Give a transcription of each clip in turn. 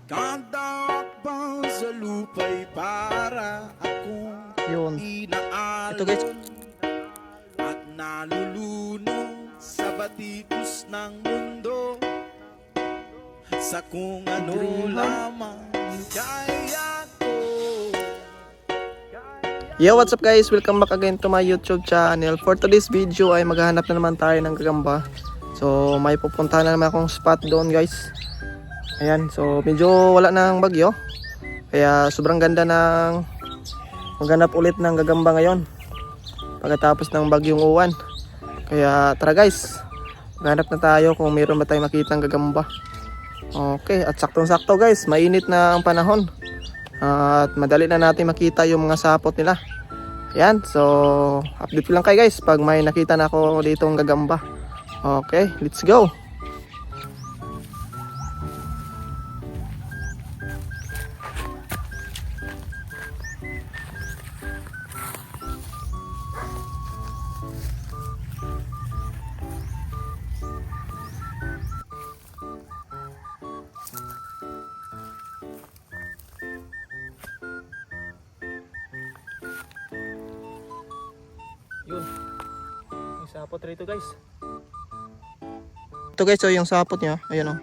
Kadakbang sa lupa'y para akong Yun. inaalon Ito guys. at nalulunod sa batikos ng mundo, sa kung ano lamang kaya ko. Yo, what's up guys? Welcome back again to my YouTube channel. For today's video ay maghahanap na naman tayo ng gagamba. So may pupuntahan na naman akong spot doon guys. Ayan, so medyo wala nang bagyo. Kaya sobrang ganda ng maghanap ulit ng gagamba ngayon pagkatapos ng bagyong uwan. Kaya tara guys, maghanap na tayo kung mayroon ba tayong makitang gagamba. Okay, at saktong-sakto guys, mainit na ang panahon. At madali na natin makita yung mga sapot nila. Ayan, so update ko lang kayo guys pag may nakita na ako ditong gagamba. Okay, let's go. Yun, may sapot rito guys. Ito guys, so yung sapot niya, ayan o.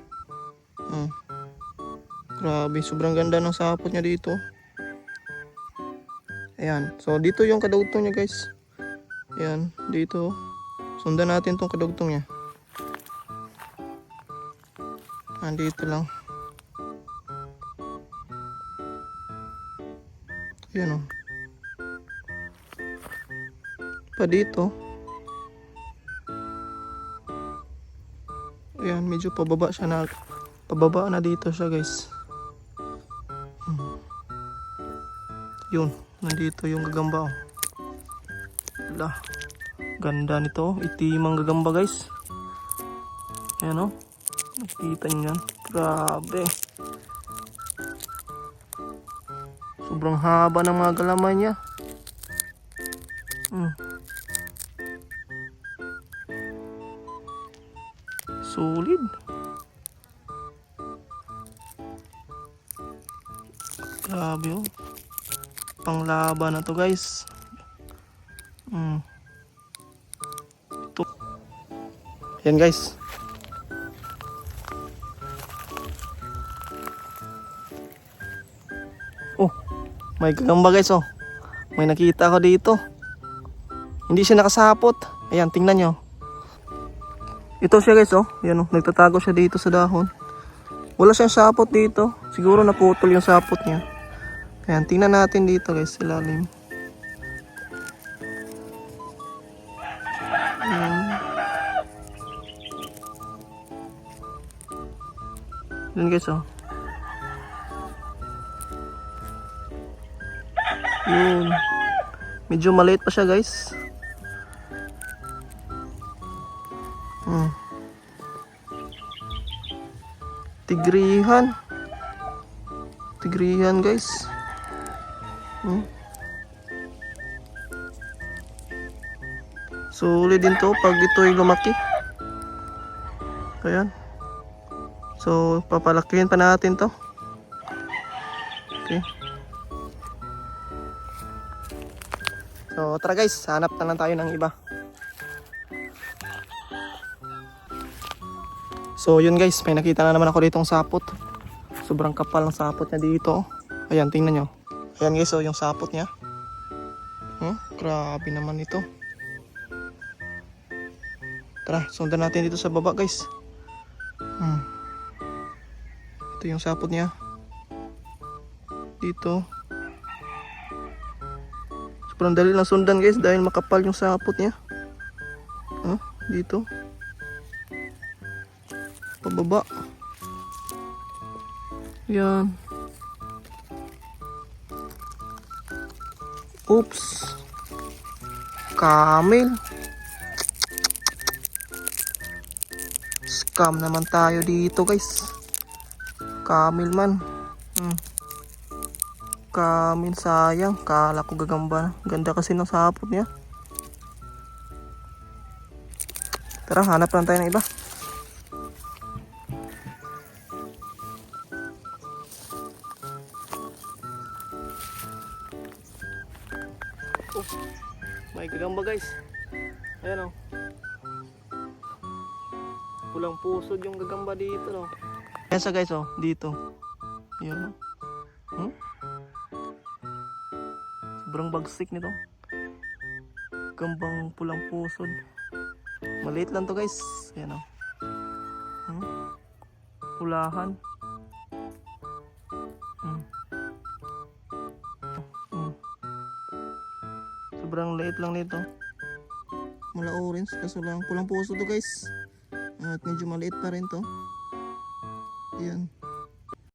Grabe, sobrang ganda ng sapot niya dito. Ayan, so dito yung kadugtong niya guys. Ayan, dito. Sundan natin tong kadugtong niya. Andito lang. Ayan o. Pa dito. Ayan, medyo pababa siya na. Pababa na dito siya guys. Yun, nandito yung gagamba oh. Wala. Ganda nito, itimang gagamba guys. Ayan oh. Nakikita nyo yan. Grabe. Sobrang haba ng mga galamay niya. Solid. Grabe oh. Panglaban na to guys. Ito. Yan guys. Oh, may gagamba guys oh. May nakita ko dito. Hindi siya nakasapot. Ayan, tingnan nyo. Ito siya guys oh. Yan oh, nagtatago siya dito sa dahon. Wala siyang sapot dito. Siguro naputol yung sapot niya. Ayan, tingnan natin dito guys, ilalim. Yan guys oh. Yun. Medyo maliit pa siya guys. Tigrihan. Tigrihan guys. Solid din to pag ito'y lumaki. Ayan. So papalakihin pa natin to. Okay. So tara guys, hanap na lang tayo ng iba. So yun guys, may nakita na naman ako ditong sapot. Sobrang kapal ng sapot niya dito. Ayan, tingnan nyo. Ayan guys, so yung sapot niya. Grabe naman ito. Tara, sundan natin dito sa baba guys. Ito yung sapot niya. Dito. Sobrang dali lang sundan guys dahil makapal yung sapot niya. Dito. Pababa. Yan. Oops. Camel. Scam naman tayo dito guys. Camel man. Camel, sayang. Kala ko gagamba. Ganda kasi ng sapot niya. Tara, hanap lang tayo ng iba. dito. May gagamba guys. Ayan o. Pulang pusod yung gagamba dito no. Ayan sa guys oh, dito. Ayan o. Sobrang bagsik nito. Gambang pulang pusod. Maliit lang to guys. Ayan o. Pulahan. Sobrang liit lang nito. Mula orange kaso lang pulang puso to guys. At medyo maliit pa rin to. Ayan.